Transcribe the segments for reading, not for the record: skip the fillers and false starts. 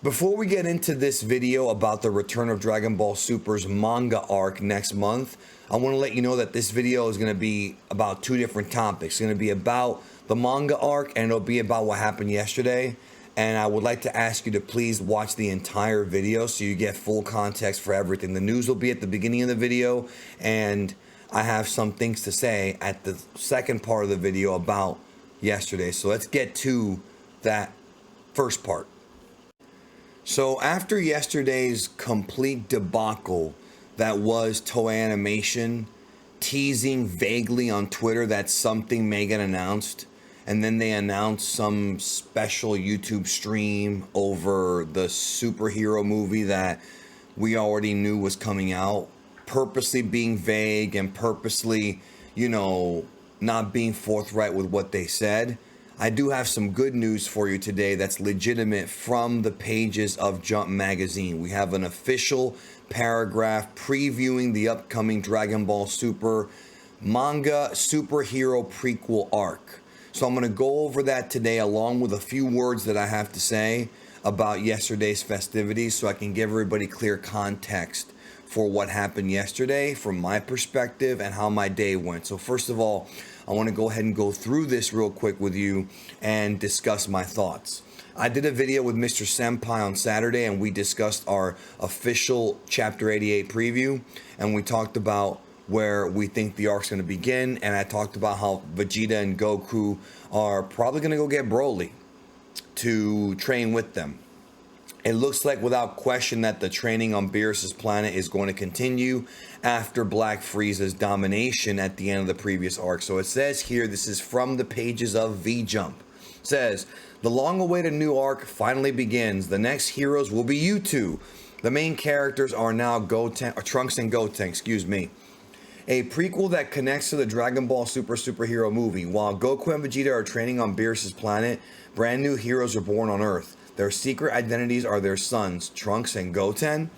Before we get into this video about the return of Dragon Ball Super's manga arc next month, I want to let you know that this video is going to be about two different topics. It's going to be about the manga arc and it'll be about what happened yesterday. And I would like to ask you to please watch the entire video so you get full context for everything. The news will be at the beginning of the video, and I have some things to say at the second part of the video about yesterday. So let's get to that first part. So after yesterday's complete debacle that was Toei Animation teasing vaguely on Twitter that something may get announced, and then they announced some special YouTube stream over the superhero movie that we already knew was coming out, purposely being vague and purposely, not being forthright with what they said. I do have some good news for you today that's legitimate from the pages of Jump Magazine. We have an official paragraph previewing the upcoming Dragon Ball Super manga superhero prequel arc. So I'm going to go over that today along with a few words that I have to say about yesterday's festivities so I can give everybody clear context for what happened yesterday from my perspective and how my day went. So first of all, I want to go ahead and go through this real quick with you and discuss my thoughts. I did a video with Mr. Senpai on Saturday and we discussed our official Chapter 88 preview, and we talked about where we think the arc's going to begin, and I talked about how Vegeta and Goku are probably going to go get Broly to train with them. It looks like without question that the training on Beerus' planet is going to continue after Black Frieza's domination at the end of the previous arc. So it says here, this is from the pages of V-Jump. It says, the long-awaited new arc finally begins. The next heroes will be you two. The main characters are now Trunks and Goten, a prequel that connects to the Dragon Ball superhero movie. While Goku and Vegeta are training on Beerus' planet, brand new heroes are born on Earth. Their secret identities are their sons, Trunks and Goten.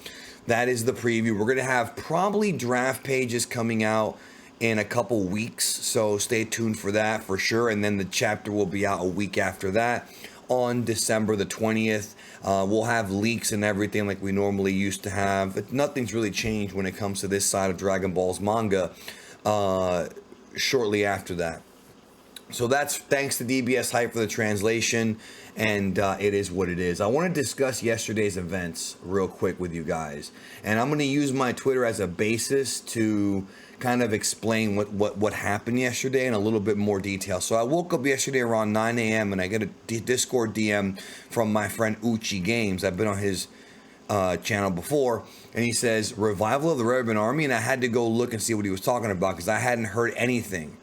That is the preview. We're going to have probably draft pages coming out in a couple weeks, so stay tuned for that for sure. And then the chapter will be out a week after that on December the 20th. We'll have leaks and everything like we normally used to have. But nothing's really changed when it comes to this side of Dragon Ball's manga shortly after that. So that's thanks to DBS Hype for the translation, and it is what it is. I want to discuss yesterday's events real quick with you guys, and I'm going to use my Twitter as a basis to kind of explain what happened yesterday in a little bit more detail. So I woke up yesterday around 9 a.m. and I get a Discord DM from my friend Uchi Games. I've been on his channel before, and he says, Revival of the Red Ribbon Army, and I had to go look and see what he was talking about because I hadn't heard anything.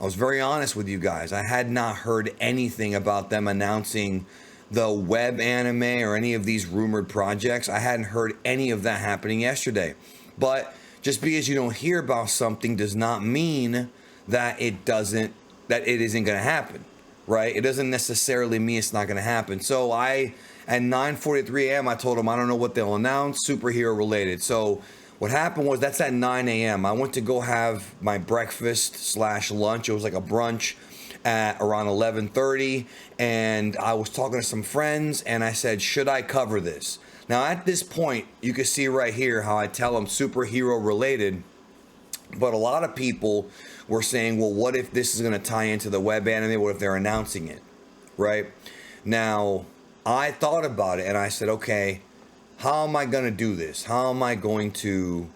I was very honest with you guys. I had not heard anything about them announcing the web anime or any of these rumored projects. I hadn't heard any of that happening yesterday. But just because you don't hear about something does not mean that it isn't going to happen, right? It doesn't necessarily mean it's not going to happen. So at 9:43 a.m., I told him I don't know what they'll announce, superhero related. So what happened was that's at 9 a.m. I went to go have my breakfast/lunch. It was like a brunch at around 11:30, and I was talking to some friends, and I said, should I cover this? Now, at this point, you can see right here how I tell them superhero related, but a lot of people were saying, well, what if this is going to tie into the web anime? What if they're announcing it, right? Now, I thought about it, and I said, okay, how am I going to do this? How am I going to,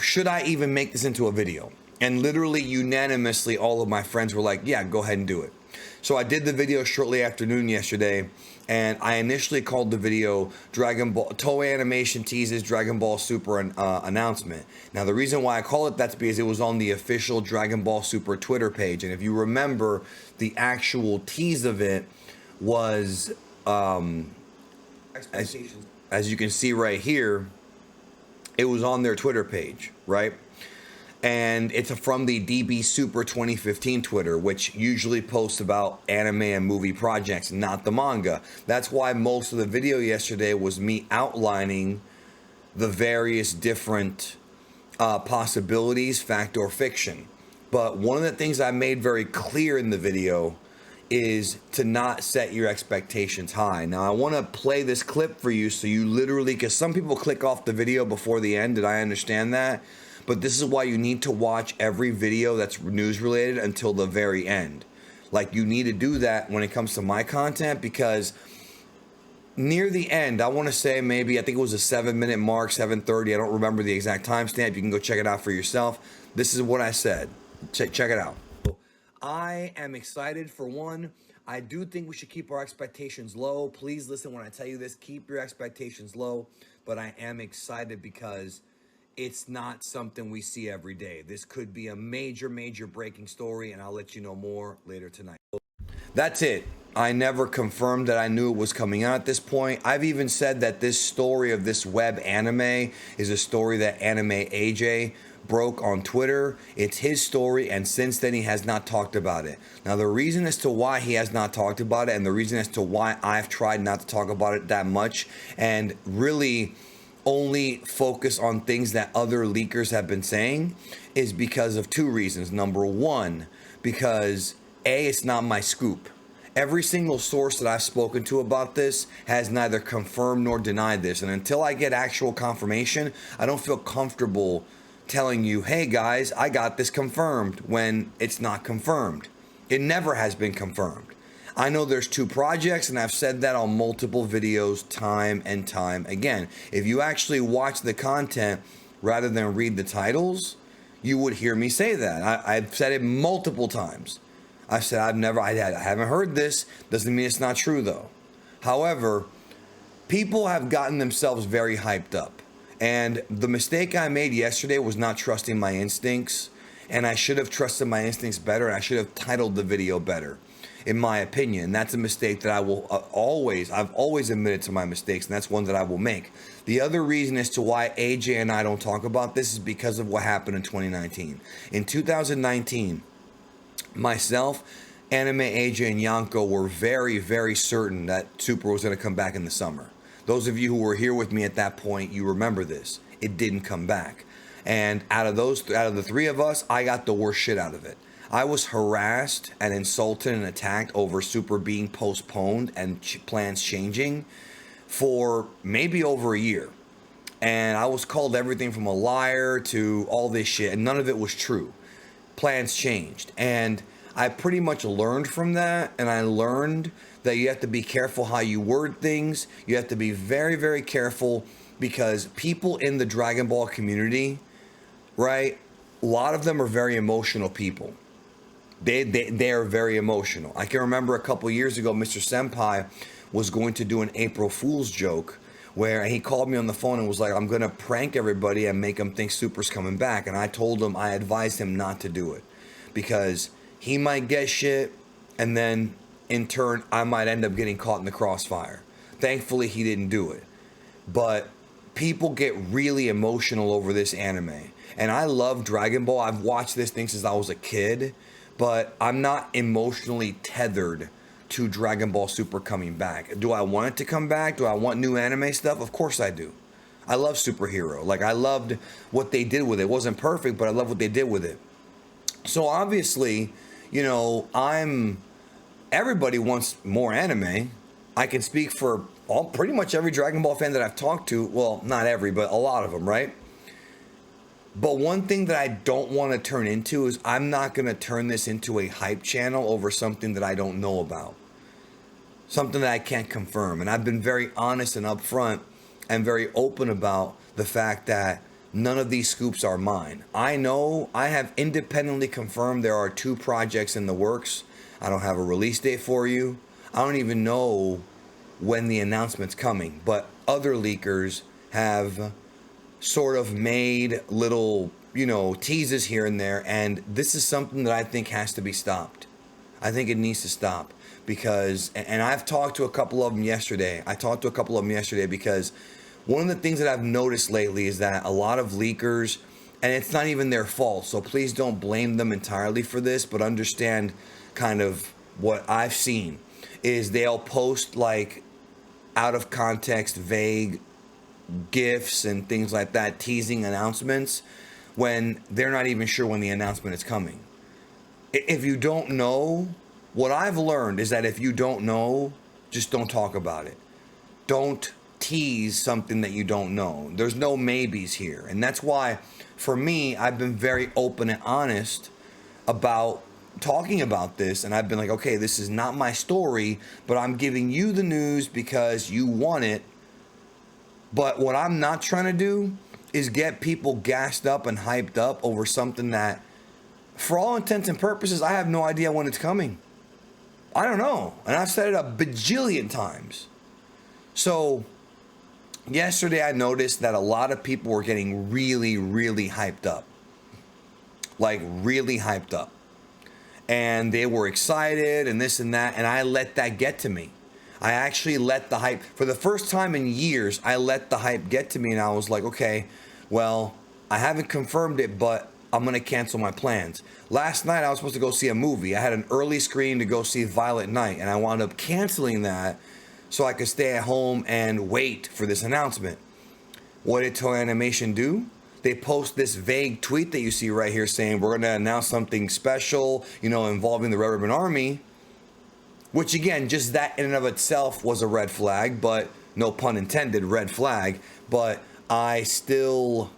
should I even make this into a video? And literally unanimously, all of my friends were like, yeah, go ahead and do it. So I did the video shortly after noon yesterday, and I initially called the video Dragon Ball Toei Animation teases Dragon Ball Super announcement. Now the reason why I call it that's because it was on the official Dragon Ball Super Twitter page, and if you remember, the actual tease of it was as you can see right here, it was on their Twitter page, right? And it's from the DB Super 2015 Twitter, which usually posts about anime and movie projects, not the manga. That's why most of the video yesterday was me outlining the various different possibilities, fact or fiction. But one of the things I made very clear in the video is to not set your expectations high. Now, I want to play this clip for you so you literally, because some people click off the video before the end, and I understand that, but this is why you need to watch every video that's news related until the very end. Like, you need to do that when it comes to my content, because near the end, I want to say maybe, I think it was a 7-minute mark, 7:30. I don't remember the exact timestamp. You can go check it out for yourself. This is what I said. Check it out. I am excited for one. I do think we should keep our expectations low. Please listen when I tell you this. Keep your expectations low. But I am excited because it's not something we see every day. This could be a major, major breaking story, and I'll let you know more later tonight. That's it. I never confirmed that I knew it was coming out at this point. I've even said that this story of this web anime is a story that Anime AJ broke on Twitter. It's his story, and since then he has not talked about it. Now, the reason as to why he has not talked about it, and the reason as to why I've tried not to talk about it that much and really only focus on things that other leakers have been saying, is because of two reasons. Number one, because A, it's not my scoop. Every single source that I've spoken to about this has neither confirmed nor denied this, and until I get actual confirmation, I don't feel comfortable telling you, hey guys, I got this confirmed, when it's not confirmed. It never has been confirmed. I know there's 2 projects, and I've said that on multiple videos time and time again. If you actually watch the content rather than read the titles, you would hear me say that. I've said it multiple times. I said I haven't heard this. Doesn't mean it's not true though. However, people have gotten themselves very hyped up. And the mistake I made yesterday was not trusting my instincts, and I should have trusted my instincts better, and I should have titled the video better, in my opinion. That's a mistake that I will I've always admitted to my mistakes, and that's one that I will make. The other reason as to why AJ and I don't talk about this is because of what happened in 2019. In 2019, myself, Anime AJ, and Yanko were very, very certain that Super was going to come back in the summer. Those of you who were here with me at that point, you remember this. It didn't come back. And out of the 3 of us, I got the worst shit out of it. I was harassed and insulted and attacked over Super being postponed and plans changing for maybe over a year. And I was called everything from a liar to all this shit, and none of it was true. Plans changed. And I pretty much learned from that, and I learned that you have to be careful how you word things. You have to be very, very careful, because people in the Dragon Ball community, right, a lot of them are very emotional people. They are very emotional. I can remember a couple years ago, Mr. Senpai was going to do an April Fool's joke where he called me on the phone and was like, I'm going to prank everybody and make them think Super's coming back. And I told him, I advised him not to do it, because he might get shit, and then in turn, I might end up getting caught in the crossfire. Thankfully, he didn't do it. But people get really emotional over this anime. And I love Dragon Ball. I've watched this thing since I was a kid, but I'm not emotionally tethered to Dragon Ball Super coming back. Do I want it to come back? Do I want new anime stuff? Of course I do. I love Superhero. Like, I loved what they did with it. It wasn't perfect, but I love what they did with it. So obviously, you know, everybody wants more anime. I can speak for pretty much every Dragon Ball fan that I've talked to. Well, not every, but a lot of them, right? But one thing that I don't want to turn into is I'm not going to turn this into a hype channel over something that I don't know about. Something that I can't confirm. And I've been very honest and upfront and very open about the fact that none of these scoops are mine. I know I have independently confirmed there are 2 projects in the works. I don't have a release date for you. I don't even know when the announcement's coming. But other leakers have sort of made little, you know, teases here and there. And this is something that I think has to be stopped. I think it needs to stop. Because, and I've talked to a couple of them yesterday. Because one of the things that I've noticed lately is that a lot of leakers, and it's not even their fault, so please don't blame them entirely for this, but understand kind of what I've seen, is they'll post like out of context, vague GIFs and things like that, teasing announcements when they're not even sure when the announcement is coming. If you don't know what I've learned is that if you don't know, just don't talk about it. Don't tease something that you don't know. There's no maybes here. And that's why, for me, I've been very open and honest about talking about this. And I've been like, okay, this is not my story, but I'm giving you the news because you want it. But what I'm not trying to do is get people gassed up and hyped up over something that, for all intents and purposes, I have no idea when it's coming. I don't know. And I've said it a bajillion times. So yesterday I noticed that a lot of people were getting really, really hyped up. Like really hyped up. And they were excited and this and that. And I let that get to me. I actually let the hype, for the first time in years, I let the hype get to me. And I was like, okay, well, I haven't confirmed it, but I'm going to cancel my plans. Last night, I was supposed to go see a movie. I had an early screening to go see Violet Night, and I wound up canceling that so I could stay at home and wait for this announcement. What did Toei Animation do? They post this vague tweet that you see right here saying, we're going to announce something special, involving the Red Ribbon Army, which again, just that in and of itself was a red flag, but no pun intended, red flag. But I still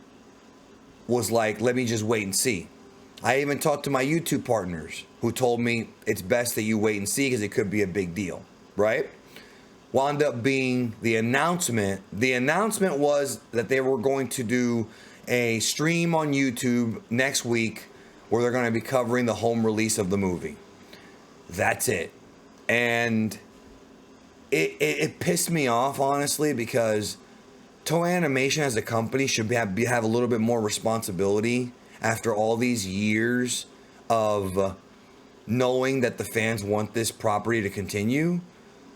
was like, let me just wait and see. I even talked to my YouTube partners who told me it's best that you wait and see because it could be a big deal, right? Wound up being the announcement. The announcement was that they were going to do a stream on YouTube next week where they're going to be covering the home release of the movie. That's it. And it pissed me off, honestly, because Toei Animation as a company should have a little bit more responsibility after all these years of knowing that the fans want this property to continue.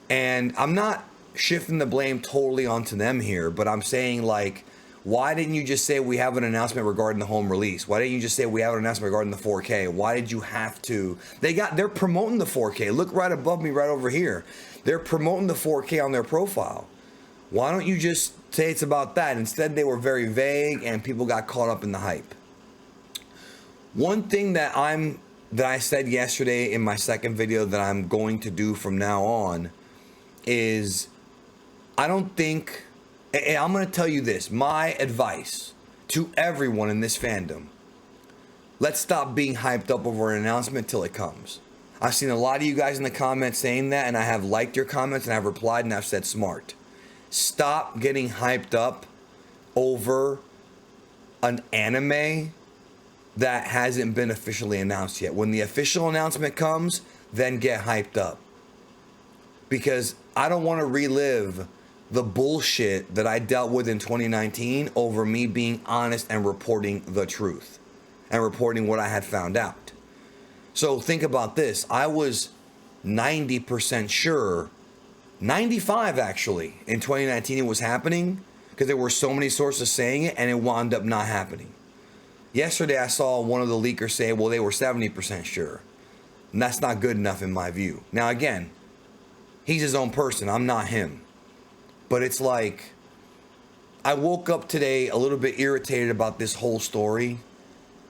And I'm not shifting the blame totally onto them here, but I'm saying, like, why didn't you just say we have an announcement regarding the home release? Why didn't you just say we have an announcement regarding the 4K? Why did you have to? They're promoting the 4K. Look right above me, right over here. They're promoting the 4K on their profile. Why don't you just say it's about that? Instead, they were very vague and people got caught up in the hype. One thing that I said yesterday in my second video that I'm going to do from now on is I don't think, and I'm going to tell you this, my advice to everyone in this fandom, let's stop being hyped up over an announcement till it comes. I've seen a lot of you guys in the comments saying that, and I have liked your comments and I've replied and I've said smart. Stop getting hyped up over an anime that hasn't been officially announced yet. When the official announcement comes, then get hyped up. Because I don't want to relive the bullshit that I dealt with in 2019 over me being honest and reporting the truth and reporting what I had found out. So think about this. I was 90% sure, 95 actually, in 2019 it was happening because there were so many sources saying it and it wound up not happening. Yesterday I saw one of the leakers say, well, they were 70% sure. And that's not good enough in my view. Now again, he's his own person. I'm not him. But it's like, I woke up today a little bit irritated about this whole story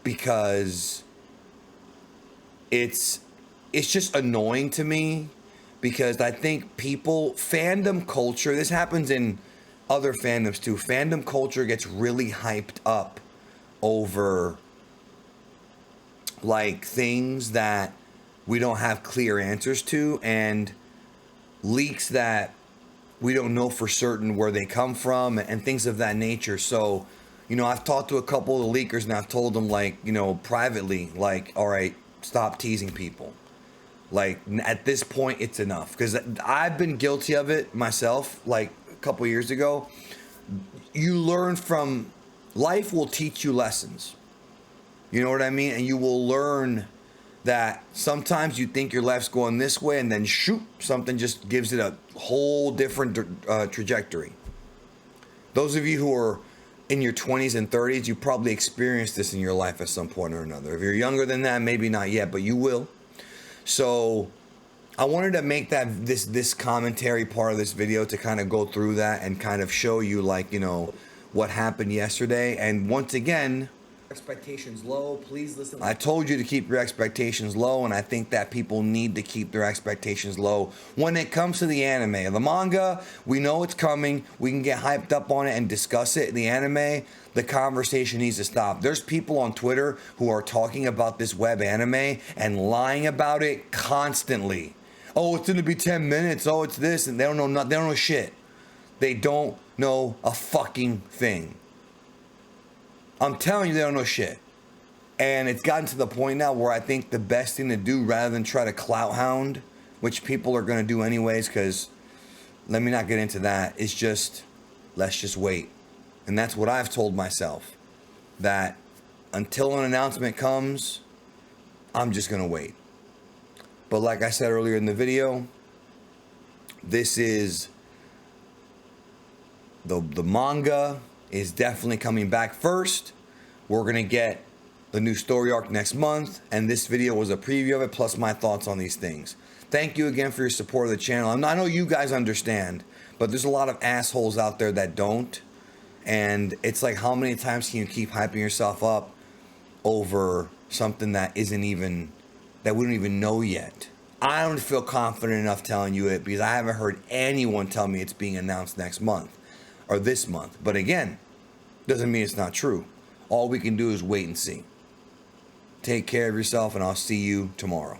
because it's just annoying to me because I think fandom culture, this happens in other fandoms too. Fandom culture gets really hyped up over like things that we don't have clear answers to and leaks that we don't know for certain where they come from and things of that nature. So, I've talked to a couple of the leakers and I've told them privately, all right, stop teasing people. Like at this point, it's enough because I've been guilty of it myself. Like a couple years ago, you learn from life will teach you lessons. You know what I mean? And you will learn that sometimes you think your life's going this way and then shoot, something just gives it a whole different trajectory. Those of you who are in your 20s and 30s, you probably experienced this in your life at some point or another. If you're younger than that, maybe not yet, but you will. So I wanted to make that this commentary part of this video to kind of go through that and kind of show you what happened yesterday. And once again, expectations low. Please listen. I told you to keep your expectations low, and I think that people need to keep their expectations low when it comes to the anime. The manga, we know it's coming. We can get hyped up on it and discuss it. The anime, the conversation needs to stop. There's people on Twitter who are talking about this web anime and lying about it constantly. Oh, it's gonna be 10 minutes. Oh, it's this, and they don't know nothing. They don't know shit. They don't know a fucking thing. I'm telling you, they don't know shit. And it's gotten to the point now where I think the best thing to do, rather than try to clout hound, which people are going to do anyways, because let me not get into that, is just, let's just wait. And that's what I've told myself, that until an announcement comes, I'm just going to wait. But like I said earlier in the video, this is, the manga is definitely coming back first. We're going to get the new story arc next month, and this video was a preview of it, plus my thoughts on these things. Thank you again for your support of the channel. I know you guys understand, but there's a lot of assholes out there that don't, and it's like, how many times can you keep hyping yourself up over something that isn't even, that we don't even know yet? I don't feel confident enough telling you it because I haven't heard anyone tell me it's being announced next month or this month. But again, doesn't mean it's not true. All we can do is wait and see. Take care of yourself, and I'll see you tomorrow.